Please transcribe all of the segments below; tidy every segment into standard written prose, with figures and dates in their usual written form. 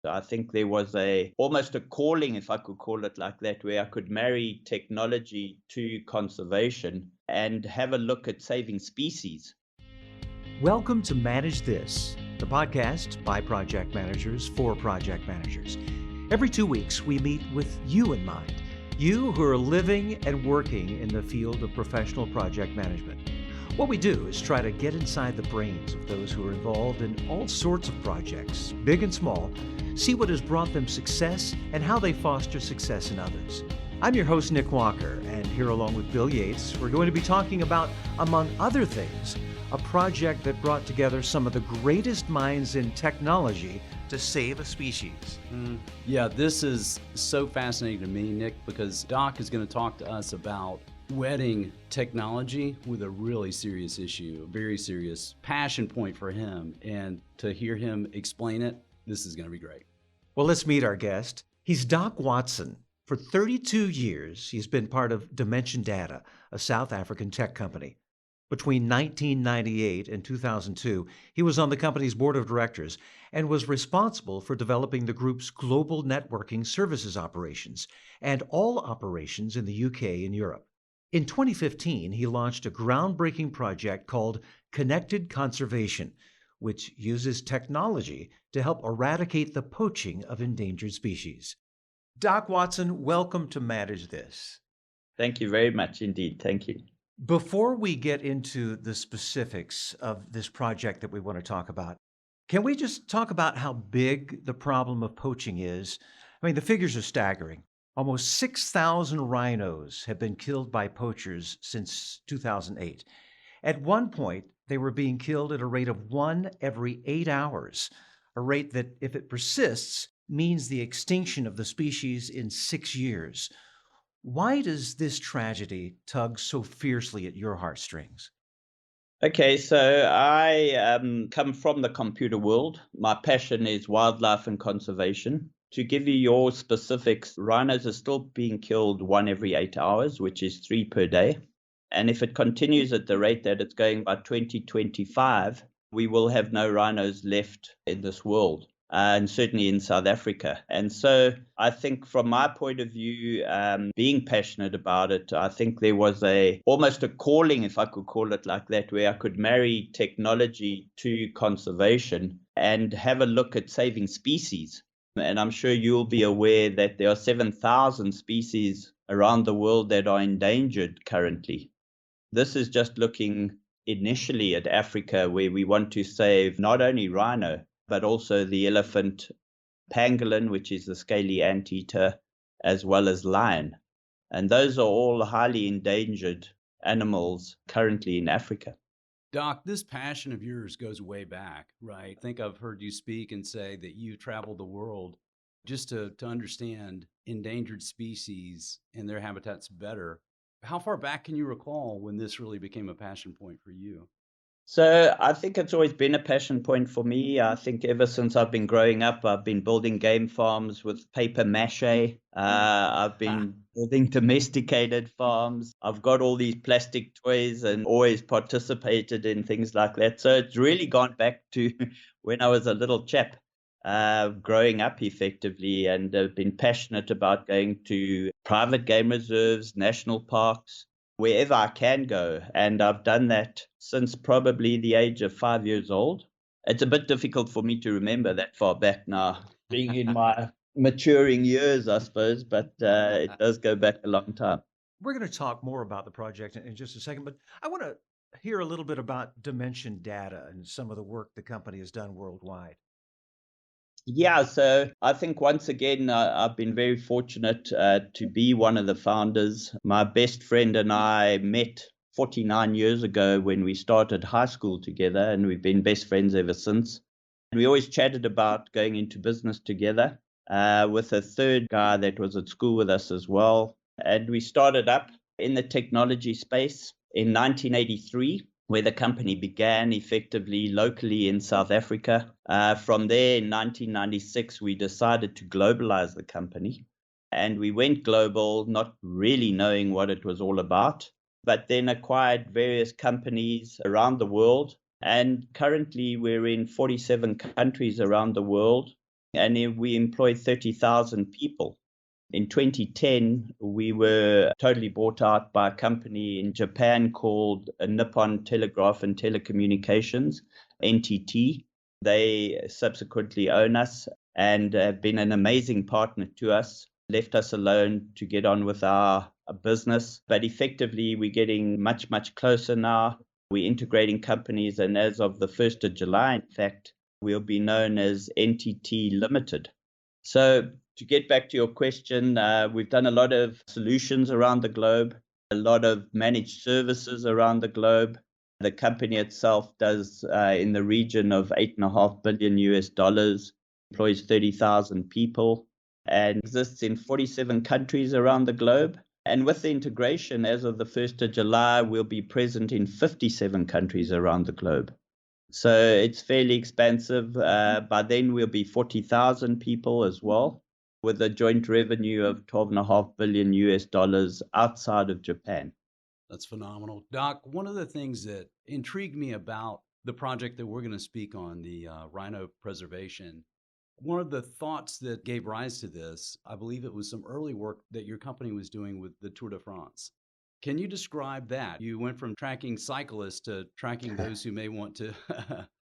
I think there was almost a calling, if I could call it like that, where I could marry technology to conservation and have a look at saving species. Welcome to Manage This, the podcast by project managers for project managers. Every 2 weeks, we meet with you in mind, you who are living and working in the field of professional project management. What we do is try to get inside the brains of those who are involved in all sorts of projects, big and small, see what has brought them success and how they foster success in others. I'm your host, Nick Walker, and here along with Bill Yates, we're going to be talking about, among other things, a project that brought together some of the greatest minds in technology to save a species. Yeah, this is so fascinating to me, Nick, because Doc is going to talk to us about wedding technology with a really serious issue, a very serious passion point for him. And to hear him explain it, this is going to be great. Well, let's meet our guest. He's Doc Watson. For 32 years, he's been part of Dimension Data, a South African tech company. Between 1998 and 2002, he was on the company's board of directors and was responsible for developing the group's global networking services operations and all operations in the UK and Europe. In 2015, he launched a groundbreaking project called Connected Conservation, which uses technology to help eradicate the poaching of endangered species. Doc Watson, welcome to Manage This. Thank you very much indeed. Thank you. Before we get into the specifics of this project that we want to talk about, can we just talk about how big the problem of poaching is? I mean, the figures are staggering. Almost 6,000 rhinos have been killed by poachers since 2008. At one point, they were being killed at a rate of 1 every 8 hours, a rate that, if it persists, means the extinction of the species in 6 years. Why does this tragedy tug so fiercely at your heartstrings? Okay, so I come from the computer world. My passion is wildlife and conservation. To give you your specifics, rhinos are still being killed 1 every 8 hours, which is 3 per day. And if it continues at the rate that it's going by 2025, we will have no rhinos left in this world. And certainly in South Africa. And so I think from my point of view, being passionate about it, I think there was almost a calling, if I could call it like that, where I could marry technology to conservation and have a look at saving species. And I'm sure you'll be aware that there are 7,000 species around the world that are endangered currently. This is just looking initially at Africa, where we want to save not only rhino, but also the elephant, pangolin, which is the scaly anteater, as well as lion. And those are all highly endangered animals currently in Africa. Doc, this passion of yours goes way back, right? I think I've heard you speak and say that you traveled the world just to understand endangered species and their habitats better. How far back can you recall when this really became a passion point for you? So I think it's always been a passion point for me. I think ever since I've been growing up, I've been building game farms with paper mache. I've been building domesticated farms. I've got all these plastic toys and always participated in things like that. So it's really gone back to when I was a little chap, growing up effectively, and been passionate about going to private game reserves, national parks, wherever I can go. And I've done that since probably the age of 5 years old. It's a bit difficult for me to remember that far back now, being in my maturing years, I suppose, but it does go back a long time. We're going to talk more about the project in just a second, but I want to hear a little bit about Dimension Data and some of the work the company has done worldwide. Yeah, so I think once again, I've been very fortunate to be one of the founders. My best friend and I met 49 years ago when we started high school together, and we've been best friends ever since. And we always chatted about going into business together with a third guy that was at school with us as well. And we started up in the technology space in 1983, where the company began effectively locally in South Africa. From there, in 1996, we decided to globalize the company. And we went global, not really knowing what it was all about, but then acquired various companies around the world. And currently, we're in 47 countries around the world. and we employ 30,000 people. In 2010, we were totally bought out by a company in Japan called Nippon Telegraph and Telecommunications, NTT. They subsequently own us and have been an amazing partner to us, left us alone to get on with our business. But effectively, we're getting much, much closer now. We're integrating companies, and as of the 1st of July, in fact, we'll be known as NTT Limited. So to get back to your question, we've done a lot of solutions around the globe, a lot of managed services around the globe. The company itself does in the region of $8.5 billion US, employs 30,000 people, and exists in 47 countries around the globe. And with the integration, as of the 1st of July, we'll be present in 57 countries around the globe. So it's fairly expansive. By then, we'll be 40,000 people as well, with a joint revenue of $12.5 billion US outside of Japan. That's phenomenal. Doc, one of the things that intrigued me about the project that we're going to speak on, the rhino preservation, one of the thoughts that gave rise to this, I believe it was some early work that your company was doing with the Tour de France. Can you describe that? You went from tracking cyclists to tracking those who may want to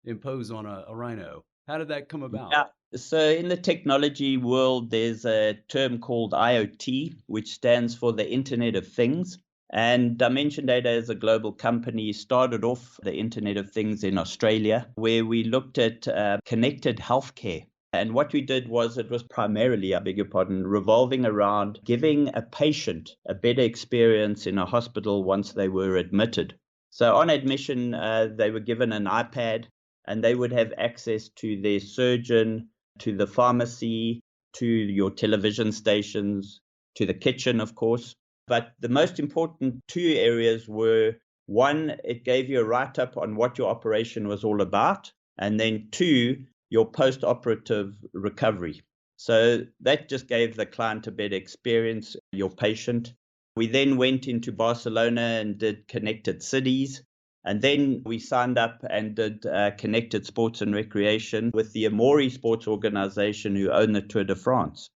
impose on a rhino. How did that come about? Yeah. So in the technology world, there's a term called IoT, which stands for the Internet of Things. And Dimension Data, as a global company, started off the Internet of Things in Australia, where we looked at connected healthcare. And what we did was, it was primarily, revolving around giving a patient a better experience in a hospital once they were admitted. So on admission, they were given an iPad, and they would have access to their surgeon, to the pharmacy, to your television stations, to the kitchen, of course. But the most important two areas were, one, it gave you a write-up on what your operation was all about, and then two, your post-operative recovery. So that just gave the client a better experience, your patient. We then went into Barcelona and did connected cities. And then we signed up and did connected sports and recreation with the Amaury Sports Organization, who own the Tour de France.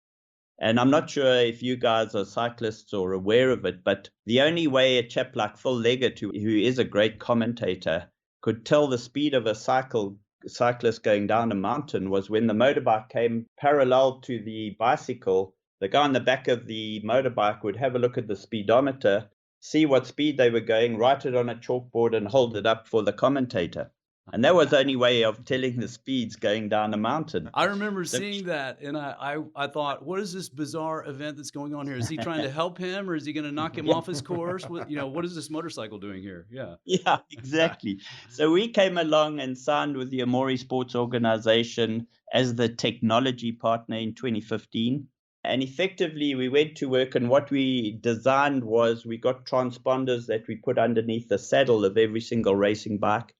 And I'm not sure if you guys are cyclists or aware of it, but the only way a chap like Phil Leggett, who is a great commentator, could tell the speed of a cyclist going down a mountain was when the motorbike came parallel to the bicycle. The guy on the back of the motorbike would have a look at the speedometer, see what speed they were going, write it on a chalkboard, and hold it up for the commentator. And that was the only way of telling the speeds going down a mountain. I remember seeing that, and I thought, what is this bizarre event that's going on here? Is he trying to help him, or is he going to knock him off his course? What is this motorcycle doing here? Yeah, exactly. So we came along and signed with the Amaury Sports Organization as the technology partner in 2015. And effectively, we went to work, and what we designed was, we got transponders that we put underneath the saddle of every single racing bike.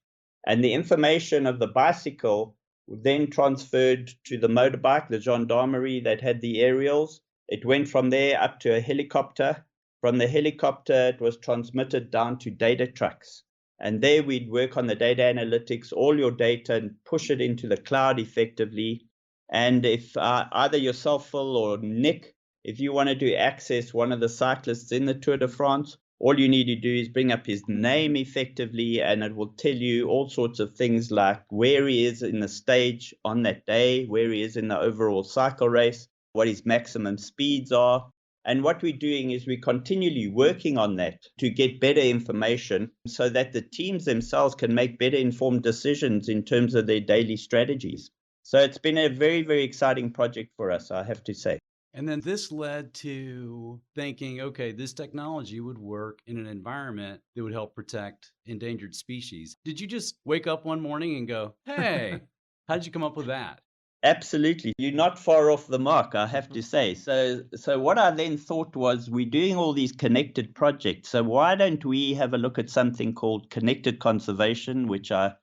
And the information of the bicycle then transferred to the motorbike, the gendarmerie that had the aerials. It went from there up to a helicopter. From the helicopter, it was transmitted down to data trucks. And there we'd work on the data analytics, all your data, and push it into the cloud effectively. And if either yourself, Phil, or Nick, if you wanted to access one of the cyclists in the Tour de France, all you need to do is bring up his name effectively, and it will tell you all sorts of things like where he is in the stage on that day, where he is in the overall cycle race, what his maximum speeds are. And what we're doing is we're continually working on that to get better information so that the teams themselves can make better informed decisions in terms of their daily strategies. So it's been a very, very exciting project for us, I have to say. And then this led to thinking, okay, this technology would work in an environment that would help protect endangered species. Did you just wake up one morning and go, hey, how did you come up with that? Absolutely. You're not far off the mark, I have to say. So what I then thought was, we're doing all these connected projects. So why don't we have a look at something called connected conservation, which I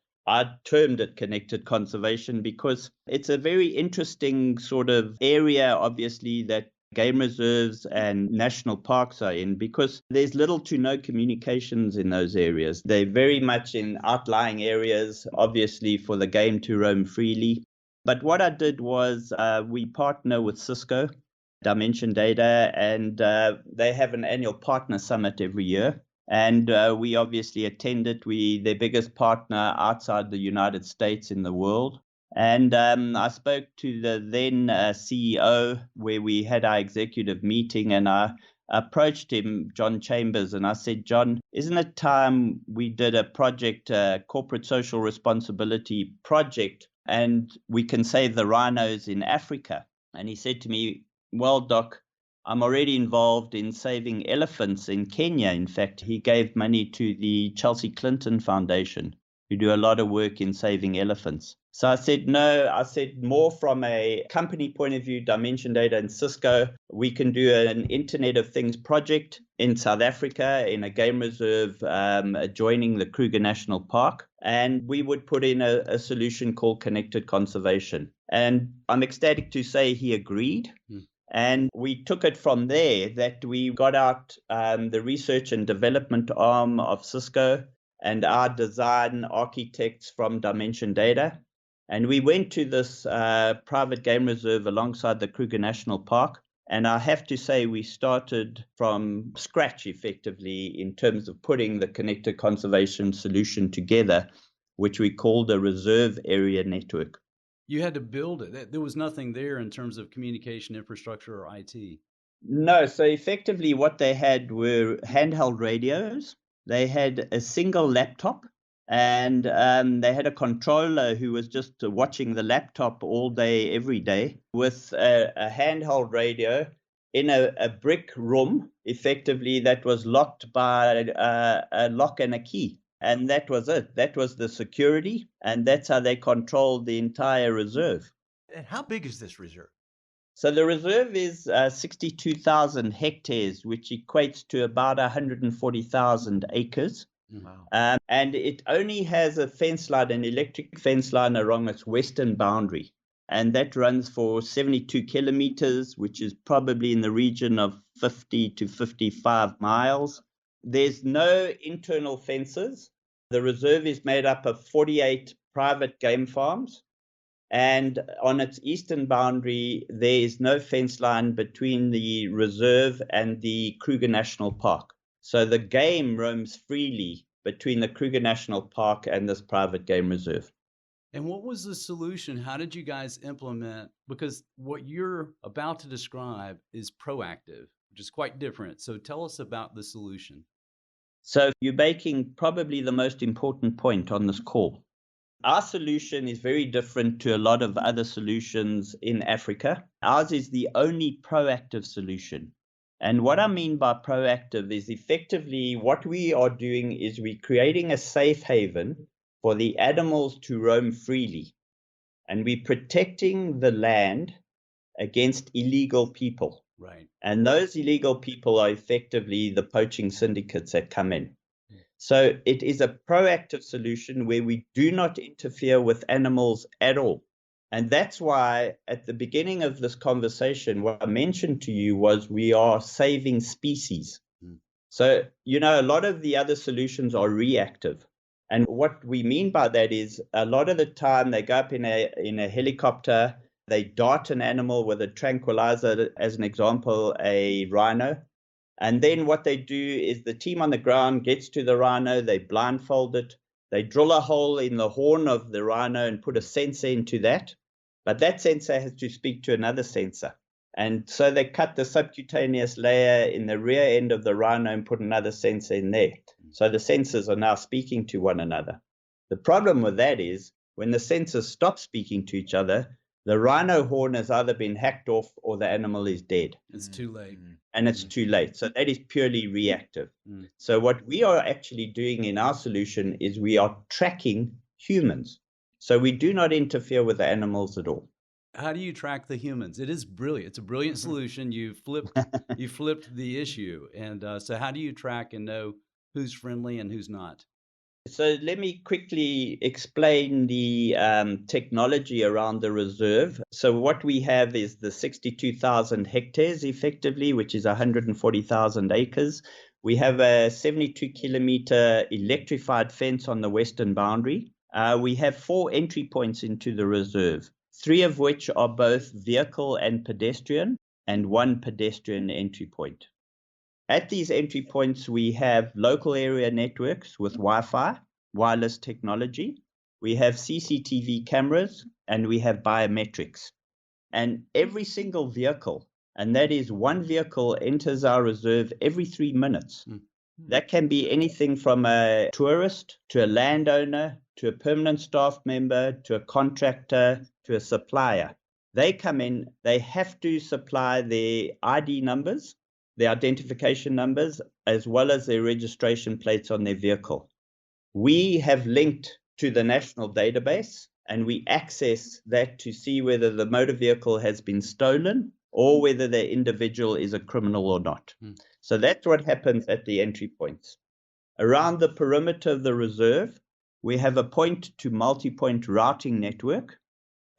termed it connected conservation because it's a very interesting sort of area, obviously, that game reserves and national parks are in, because there's little to no communications in those areas. They're very much in outlying areas, obviously, for the game to roam freely. But what I did was we partner with CISCO, Dimension Data, and they have an annual partner summit every year. And we obviously attended. We're their biggest partner outside the United States in the world. And I spoke to the then CEO where we had our executive meeting, and I approached him, John Chambers, and I said, John, isn't it time we did a project, corporate social responsibility project, and we can save the rhinos in Africa? And he said to me, well, Doc, I'm already involved in saving elephants in Kenya. In fact, he gave money to the Chelsea Clinton Foundation, who do a lot of work in saving elephants. So I said, no, I said more from a company point of view, Dimension Data and CISCO, we can do an Internet of Things project in South Africa in a game reserve adjoining the Kruger National Park. And we would put in a solution called connected conservation. And I'm ecstatic to say he agreed. And we took it from there that we got out the research and development arm of CISCO and our design architects from Dimension Data. And we went to this private game reserve alongside the Kruger National Park. And I have to say, we started from scratch effectively in terms of putting the connected conservation solution together, which we called a reserve area network. You had to build it. There was nothing there in terms of communication infrastructure or IT. No, so effectively what they had were handheld radios. They had a single laptop, and they had a controller who was just watching the laptop all day, every day, with a handheld radio in a brick room, effectively, that was locked by a lock and a key. And that was it. That was the security, and that's how they controlled the entire reserve. And how big is this reserve? So the reserve is 62,000 hectares, which equates to about 140,000 acres. Wow. And it only has a fence line, an electric fence line along its western boundary. And that runs for 72 kilometers, which is probably in the region of 50 to 55 miles. There's no internal fences. The reserve is made up of 48 private game farms. And on its eastern boundary, there is no fence line between the reserve and the Kruger National Park. So the game roams freely between the Kruger National Park and this private game reserve. And what was the solution? How did you guys implement? Because what you're about to describe is proactive, which is quite different. So tell us about the solution. So you're making probably the most important point on this call. Our solution is very different to a lot of other solutions in Africa. Ours is the only proactive solution. And what I mean by proactive is effectively what we are doing is we're creating a safe haven for the animals to roam freely. And we're protecting the land against illegal people. Right. And those illegal people are effectively the poaching syndicates that come in. So it is a proactive solution where we do not interfere with animals at all. And that's why at the beginning of this conversation, what I mentioned to you was we are saving species. So, a lot of the other solutions are reactive. And what we mean by that is a lot of the time they go up in a helicopter, they dart an animal with a tranquilizer, as an example, a rhino. And then what they do is the team on the ground gets to the rhino, they blindfold it, they drill a hole in the horn of the rhino and put a sensor into that. But that sensor has to speak to another sensor. And so they cut the subcutaneous layer in the rear end of the rhino and put another sensor in there. So the sensors are now speaking to one another. The problem with that is when the sensors stop speaking to each other, the rhino horn has either been hacked off or the animal is dead. It's too late. And it's too late. So that is purely reactive. So what we are actually doing in our solution is we are tracking humans. So we do not interfere with the animals at all. How do you track the humans? It is brilliant. It's a brilliant solution. You flipped the issue. And so how do you track and know who's friendly and who's not? So let me quickly explain the technology around the reserve. So what we have is the 62,000 hectares effectively, which is 140,000 acres. We have a 72-kilometer electrified fence on the western boundary. We have 4 entry points into the reserve. 3 of which are both vehicle and pedestrian, and 1 pedestrian entry point. At these entry points, we have local area networks with Wi-Fi, wireless technology. We have CCTV cameras, and we have biometrics. And every single vehicle, and that is 1 vehicle, enters our reserve every 3 minutes. That can be anything from a tourist to a landowner to a permanent staff member to a contractor to a supplier. They come in, they have to supply their ID numbers, their identification numbers, as well as their registration plates on their vehicle. We have linked to the national database, and we access that to see whether the motor vehicle has been stolen or whether the individual is a criminal or not. So that's what happens at the entry points. Around the perimeter of the reserve, we have a point-to-multi-point routing network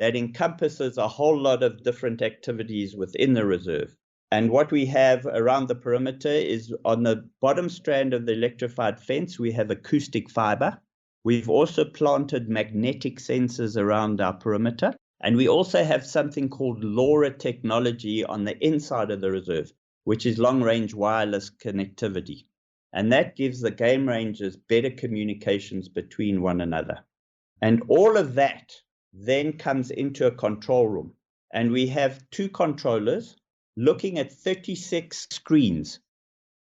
that encompasses a whole lot of different activities within the reserve. And what we have around the perimeter is on the bottom strand of the electrified fence, we have acoustic fiber. We've also planted magnetic sensors around our perimeter. And we also have something called LoRa technology on the inside of the reserve, which is long-range wireless connectivity. And that gives the game rangers better communications between one another. And all of that then comes into a control room. And we have 2 controllers looking at 36 screens,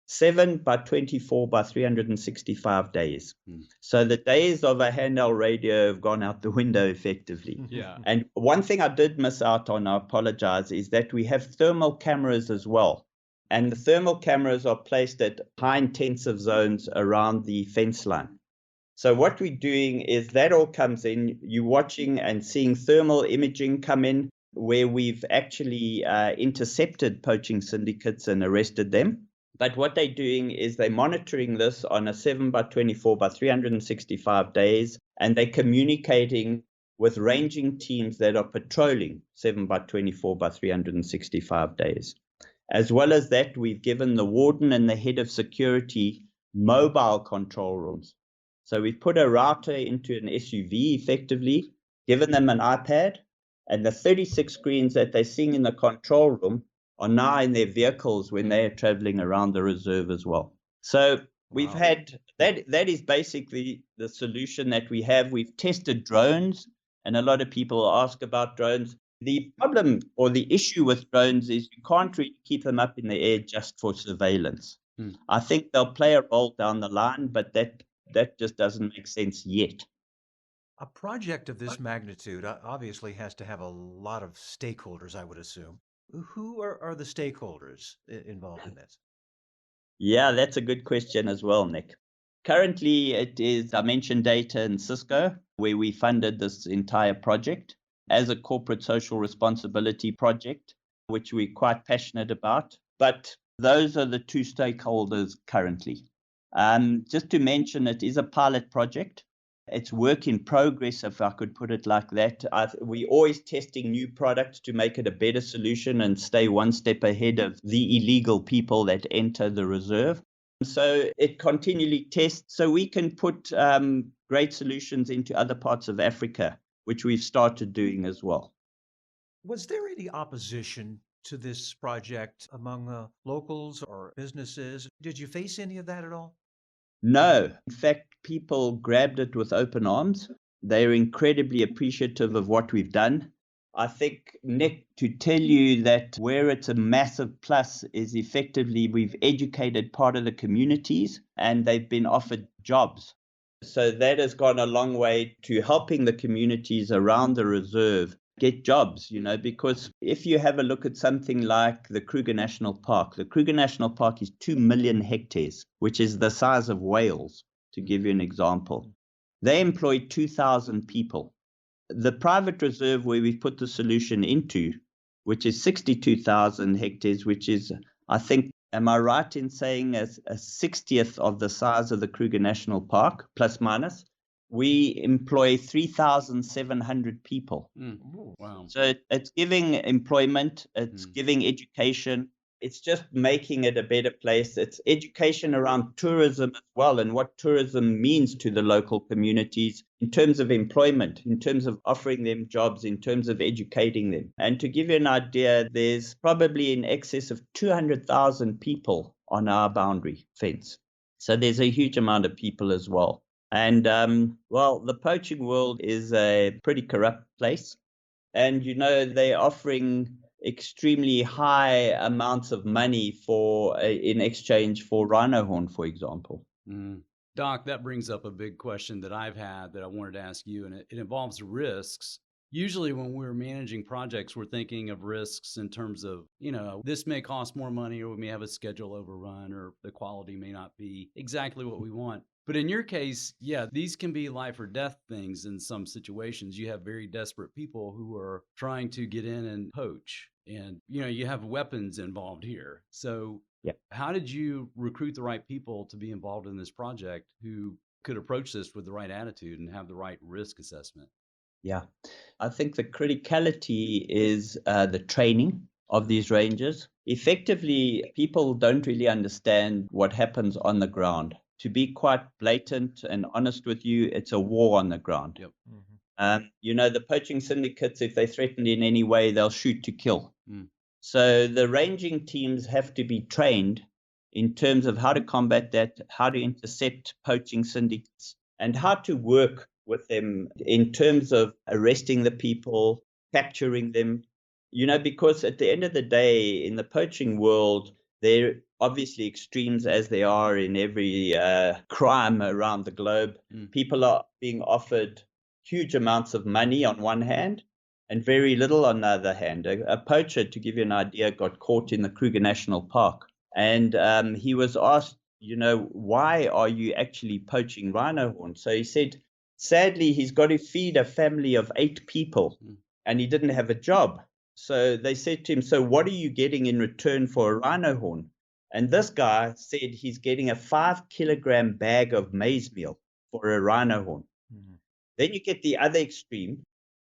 7 by 24 by 365 days. So the days of a handheld radio have gone out the window effectively. Yeah. And one thing I did miss out on, I apologize, is that we have thermal cameras as well. And the thermal cameras are placed at high intensive zones around the fence line. So what we're doing is that all comes in, you're watching and seeing thermal imaging come in where we've actually intercepted poaching syndicates and arrested them. But what they're doing is they're monitoring this on a 7 by 24 by 365 days, and they're communicating with ranging teams that are patrolling 7 by 24 by 365 days. As well as that, we've given the warden and the head of security mobile control rooms. So we've put a router into an SUV effectively, given them an iPad, and the 36 screens that they're seeing in the control room are now in their vehicles when they are traveling around the reserve as well. So we've had that is basically the solution that we have. We've tested drones, and a lot of people ask about drones. The problem or the issue with drones is you can't really keep them up in the air just for surveillance. I think they'll play a role down the line, but that just doesn't make sense yet. A project of this magnitude obviously has to have a lot of stakeholders, I would assume. Who are the stakeholders involved in this? Yeah, that's a good question as well, Nick. Currently, it is Dimension Data and CISCO, where we funded this entire project as a corporate social responsibility project, which we're quite passionate about. But those are the 2 stakeholders currently. Just to mention, it is a pilot project. It's work in progress, if I could put it like that. We're always testing new products to make it a better solution and stay one step ahead of the illegal people that enter the reserve. So it continually tests so we can put great solutions into other parts of Africa, which we've started doing as well. Was there any opposition to this project among locals or businesses? Did you face any of that at all? No. In fact, people grabbed it with open arms. They're incredibly appreciative of what we've done. I think, Nick, to tell you that where it's a massive plus is effectively we've educated part of the communities and they've been offered jobs. So that has gone a long way to helping the communities around the reserve get jobs, because if you have a look at something like the Kruger National Park is 2 million hectares, which is the size of Wales, to give you an example. They employ 2,000 people. The private reserve where we put the solution into, which is 62,000 hectares, which is, I think, am I right in saying a 60th of the size of the Kruger National Park, plus minus? We employ 3,700 people. Wow. So it's giving employment, it's giving education, It's just making it a better place. It's education around tourism as well, and what tourism means to the local communities in terms of employment, in terms of offering them jobs, in terms of educating them. And to give you an idea, there's probably in excess of 200,000 people on our boundary fence. So there's a huge amount of people as well. And well, the poaching world is a pretty corrupt place. And they're offering extremely high amounts of money for in exchange for rhino horn, for example. Doc, that brings up a big question that I've had that I wanted to ask you, and it involves risks. Usually when we're managing projects, we're thinking of risks in terms of, this may cost more money, or we may have a schedule overrun, or the quality may not be exactly what we want. But in your case, yeah, these can be life or death things in some situations. You have very desperate people who are trying to get in and poach. And, you have weapons involved here. So Yeah. how did you recruit the right people to be involved in this project who could approach this with the right attitude and have the right risk assessment? Yeah, I think the criticality is the training of these rangers. Effectively, people don't really understand what happens on the ground. To be quite blatant and honest with you, it's a war on the ground. Yep. The poaching syndicates, if they threaten in any way, they'll shoot to kill. Mm. So the ranging teams have to be trained in terms of how to combat that, how to intercept poaching syndicates, and how to work with them in terms of arresting the people, capturing them. Because at the end of the day, in the poaching world, there are obviously extremes, as there are in every crime around the globe. People are being offered huge amounts of money on one hand and very little on the other hand. A poacher, to give you an idea, got caught in the Kruger National Park, and he was asked, why are you actually poaching rhino horn? So he said, sadly, he's got to feed a family of 8 people, and he didn't have a job. So they said to him, so what are you getting in return for a rhino horn? And this guy said he's getting a 5-kilogram bag of maize meal for a rhino horn. Then you get the other extreme,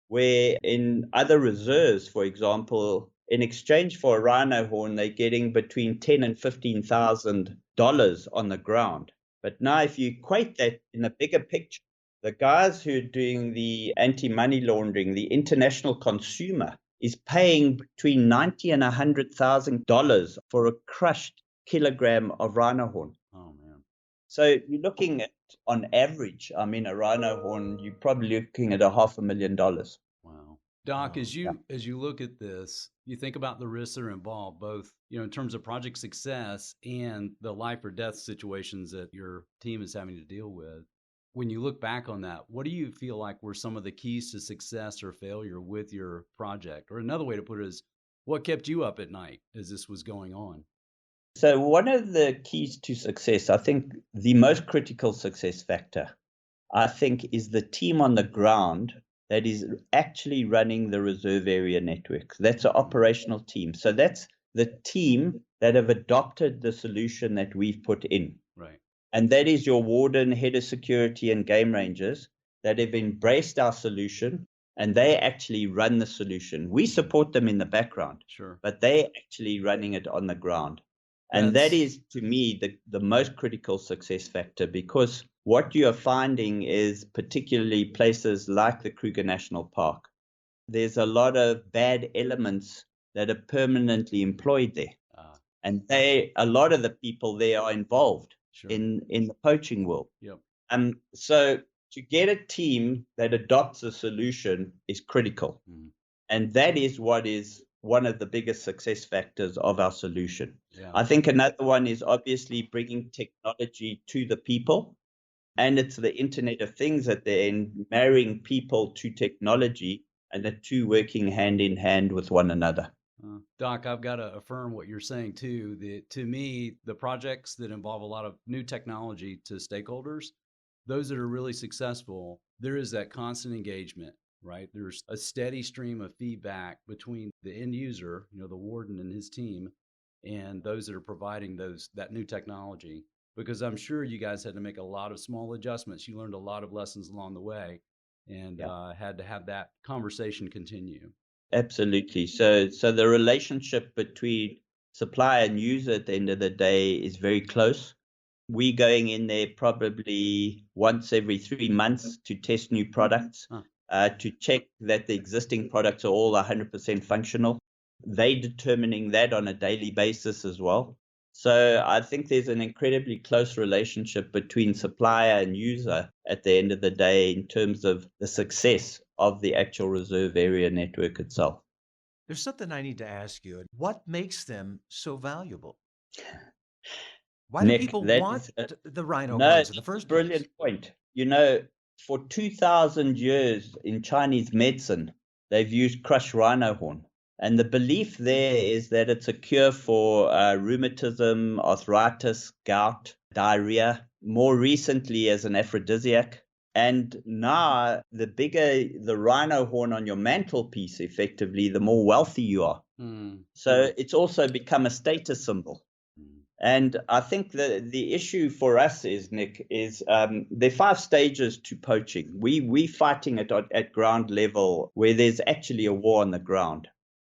where in other reserves, for example, in exchange for a rhino horn, they're getting between $10,000 and $15,000 on the ground. But now if you equate that in a bigger picture, the guys who are doing the anti-money laundering, the international consumer, is paying between $90,000 and $100,000 for a crushed kilogram of rhino horn. Oh, man. So you're looking at, on average, a rhino horn, you're probably looking at $500,000. Wow. Doc, as you look at this, you think about the risks that are involved, both, in terms of project success and the life or death situations that your team is having to deal with. When you look back on that, what do you feel like were some of the keys to success or failure with your project? Or another way to put it is, what kept you up at night as this was going on? So one of the keys to success, I think the most critical success factor, I think, is the team on the ground that is actually running the reserve area network. That's an operational team. So that's the team that have adopted the solution that we've put in. Right. And that is your warden, head of security, and game rangers that have embraced our solution, and they actually run the solution. We support them in the background, Sure, but they're actually running it on the ground. And that is, to me, the most critical success factor, because what you are finding is, particularly places like the Kruger National Park, there's a lot of bad elements that are permanently employed there. And a lot of the people there are involved in the poaching world. Yep. So to get a team that adopts a solution is critical. And that is what is one of the biggest success factors of our solution. Yeah. I think another one is obviously bringing technology to the people. And it's the Internet of Things at the end, marrying people to technology and the two working hand in hand with one another. Doc, I've got to affirm what you're saying too. To me, the projects that involve a lot of new technology to stakeholders, those that are really successful, there is that constant engagement, right? There's a steady stream of feedback between the end user, the warden and his team, and those that are providing that new technology. Because I'm sure you guys had to make a lot of small adjustments. You learned a lot of lessons along the way, and had to have that conversation continue. Absolutely. So the relationship between supplier and user at the end of the day is very close. We going in there probably once every 3 months to test new products, to check that the existing products are all 100% functional. They determining that on a daily basis as well. So I think there's an incredibly close relationship between supplier and user at the end of the day in terms of the success of the actual reserve area network itself. There's something I need to ask you. What makes them so valuable? Why do Nick, people that want is the rhino no, horns in the it's a first brilliant place? point. For 2,000 years in Chinese medicine, they've used crushed rhino horn. And the belief there is that it's a cure for rheumatism, arthritis, gout, diarrhea, more recently as an aphrodisiac. And now, the bigger the rhino horn on your mantelpiece, effectively, the more wealthy you are. So it's also become a status symbol. And I think the issue for us is, Nick, is there are 5 stages to poaching. We fighting it at ground level where there's actually a war on the ground.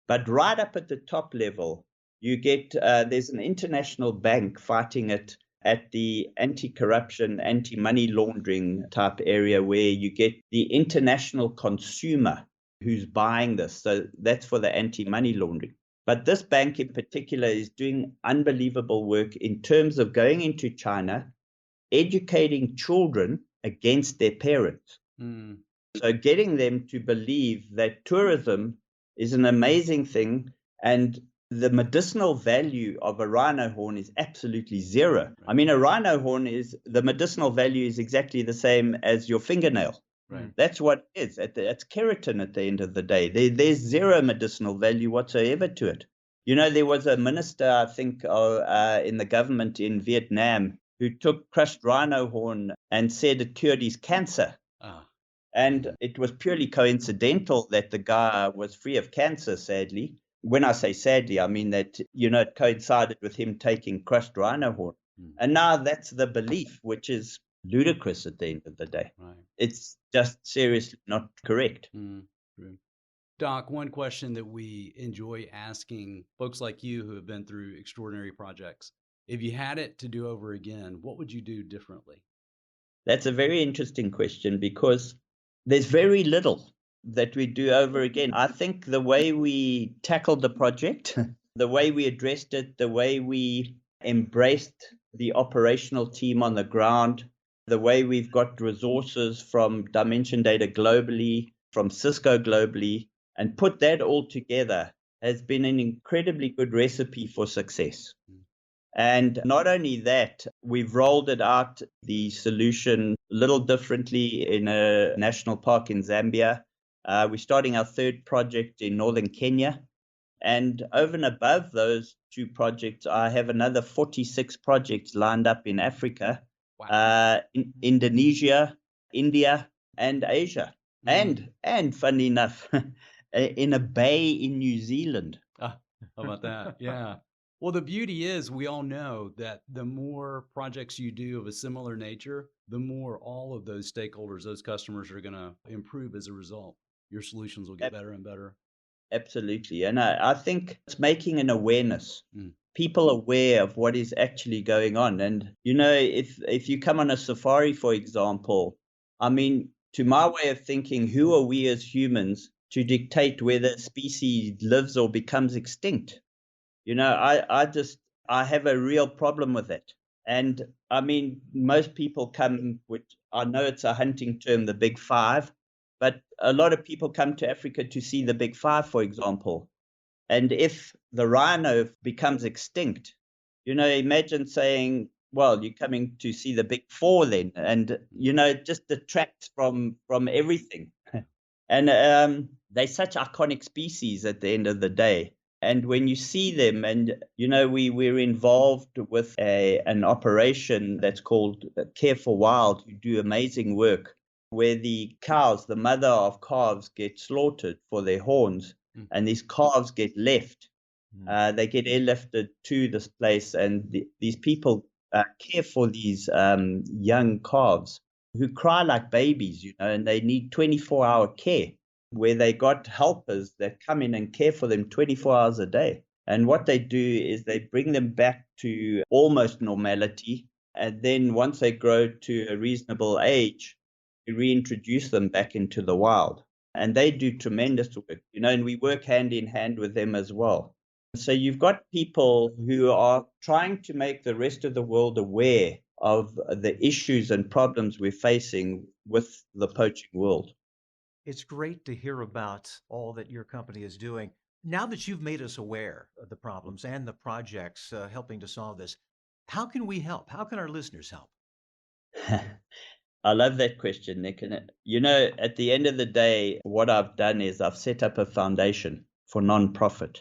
But right up at the top level, you get there's an international bank fighting it at the anti-corruption, anti-money laundering type area where you get the international consumer who's buying this. So that's for the anti-money laundering. But this bank in particular is doing unbelievable work in terms of going into China, educating children against their parents. So getting them to believe that tourism is an amazing thing and the medicinal value of a rhino horn is absolutely zero. I mean, a rhino horn the medicinal value is exactly the same as your fingernail. Right. That's what it is. It's keratin at the end of the day. There's zero medicinal value whatsoever to it. There was a minister, I think, in the government in Vietnam who took crushed rhino horn and said it cured his cancer. And it was purely coincidental that the guy was free of cancer, sadly. When I say sadly, I mean that, it coincided with him taking crushed rhino horn. And now that's the belief, which is ludicrous at the end of the day. Right. It's just seriously not correct. Doc, one question that we enjoy asking folks like you who have been through extraordinary projects, if you had it to do over again, what would you do differently? That's a very interesting question because there's very little that we do over again. I think the way we tackled the project, the way we addressed it, the way we embraced the operational team on the ground, the way we've got resources from Dimension Data globally, from CISCO globally, and put that all together has been an incredibly good recipe for success. And not only that, we've rolled it out, the solution, a little differently in a national park in Zambia. We're starting our 3rd project in northern Kenya. And over and above those 2 projects, I have another 46 projects lined up in Africa, in Indonesia, India, and Asia. And funny enough, in a bay in New Zealand. How about that? Yeah. Well, the beauty is we all know that the more projects you do of a similar nature, the more all of those stakeholders, those customers are going to improve as a result. Your solutions will get better and better. Absolutely. And I think it's making an awareness, people aware of what is actually going on. And, if you come on a safari, for example, I mean, to my way of thinking, who are we as humans to dictate whether a species lives or becomes extinct? I have a real problem with it. And I mean, most people come, which I know it's a hunting term, the big 5, but a lot of people come to Africa to see the big 5, for example. And if the rhino becomes extinct, imagine saying, well, you're coming to see the big 4 then. And, it just detracts from everything. And they're such iconic species at the end of the day. And when you see them, and we're involved with an operation that's called Care for Wild, who do amazing work, where the cows, the mother of calves, get slaughtered for their horns, and these calves get left. They get airlifted to this place, and these people care for these young calves who cry like babies, and they need 24-hour care, where they got helpers that come in and care for them 24 hours a day. And what they do is they bring them back to almost normality. And then once they grow to a reasonable age, we reintroduce them back into the wild. And they do tremendous work, and we work hand in hand with them as well. So you've got people who are trying to make the rest of the world aware of the issues and problems we're facing with the poaching world. It's great to hear about all that your company is doing. Now that you've made us aware of the problems and the projects helping to solve this, how can we help? How can our listeners help? I love that question, Nick. And at the end of the day, what I've done is I've set up a foundation for nonprofit.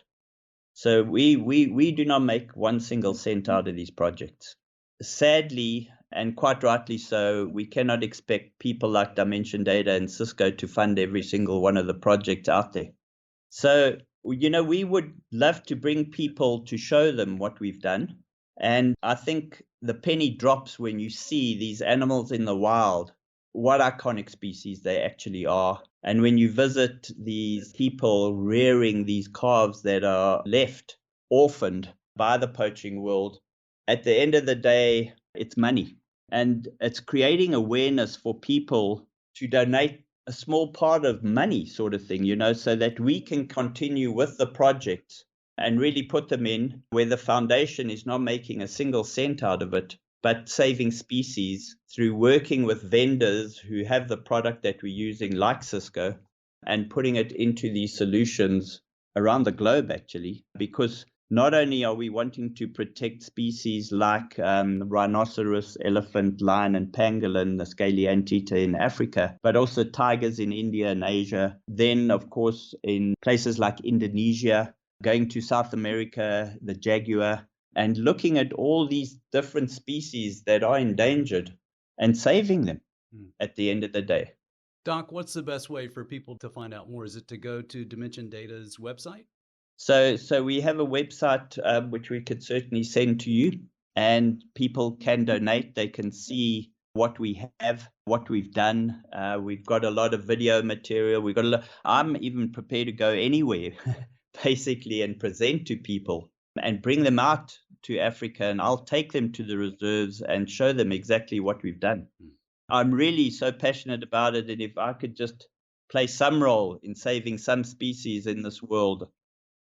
So we do not make one single cent out of these projects. Sadly, and quite rightly so, we cannot expect people like Dimension Data and CISCO to fund every single one of the projects out there. So, we would love to bring people to show them what we've done. And I think the penny drops when you see these animals in the wild, what iconic species they actually are. And when you visit these people rearing these calves that are left orphaned by the poaching world, at the end of the day, it's money. And it's creating awareness for people to donate a small part of money, sort of thing, so that we can continue with the projects and really put them in where the foundation is not making a single cent out of it, but saving species through working with vendors who have the product that we're using, like CISCO, and putting it into these solutions around the globe, actually, because not only are we wanting to protect species like rhinoceros, elephant, lion, and pangolin, the scaly anteater in Africa, but also tigers in India and Asia. Then, of course, in places like Indonesia, going to South America, the jaguar, and looking at all these different species that are endangered and saving them at the end of the day. Doc, what's the best way for people to find out more? Is it to go to Dimension Data's website? So we have a website which we could certainly send to you, and people can donate. They can see what we have, what we've done. We've got a lot of video material. I'm even prepared to go anywhere, basically, and present to people and bring them out to Africa, and I'll take them to the reserves and show them exactly what we've done. I'm really so passionate about it, and if I could just play some role in saving some species in this world,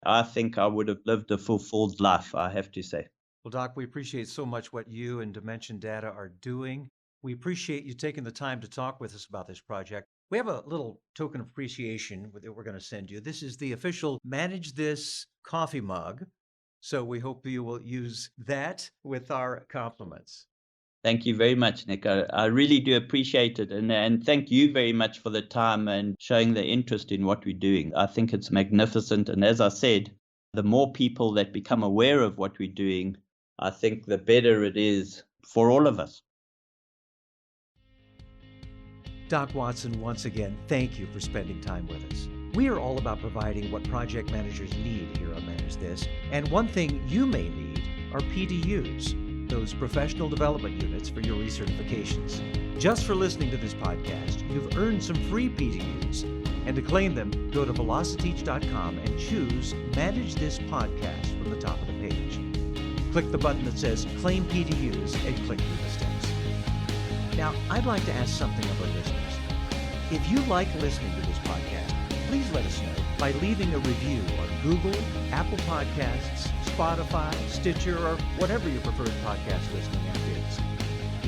I think I would have lived a fulfilled life, I have to say. Well, Doc, we appreciate so much what you and Dimension Data are doing. We appreciate you taking the time to talk with us about this project. We have a little token of appreciation that we're going to send you. This is the official Manage This coffee mug. So we hope you will use that with our compliments. Thank you very much, Nick. I really do appreciate it. And thank you very much for the time and showing the interest in what we're doing. I think it's magnificent. And as I said, the more people that become aware of what we're doing, I think the better it is for all of us. Doc Watson, once again, thank you for spending time with us. We are all about providing what project managers need here on Manage This. And one thing you may need are PDUs. Those professional development units for your recertifications. Just for listening to this podcast, you've earned some free PDUs. And to claim them, go to velociteach.com and choose Manage This Podcast from the top of the page. Click the button that says Claim PDUs and click through the steps. Now, I'd like to ask something of our listeners. If you like listening to this podcast, please let us know by leaving a review on Google, Apple Podcasts, Spotify, Stitcher, or whatever your preferred podcast listening app is.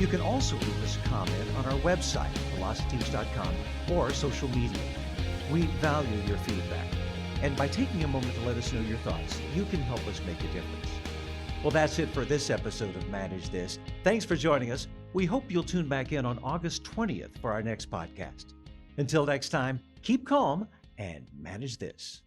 You can also leave us a comment on our website, velociteach.com, or social media. We value your feedback. And by taking a moment to let us know your thoughts, you can help us make a difference. Well, that's it for this episode of Manage This. Thanks for joining us. We hope you'll tune back in on August 20th for our next podcast. Until next time, keep calm and manage this.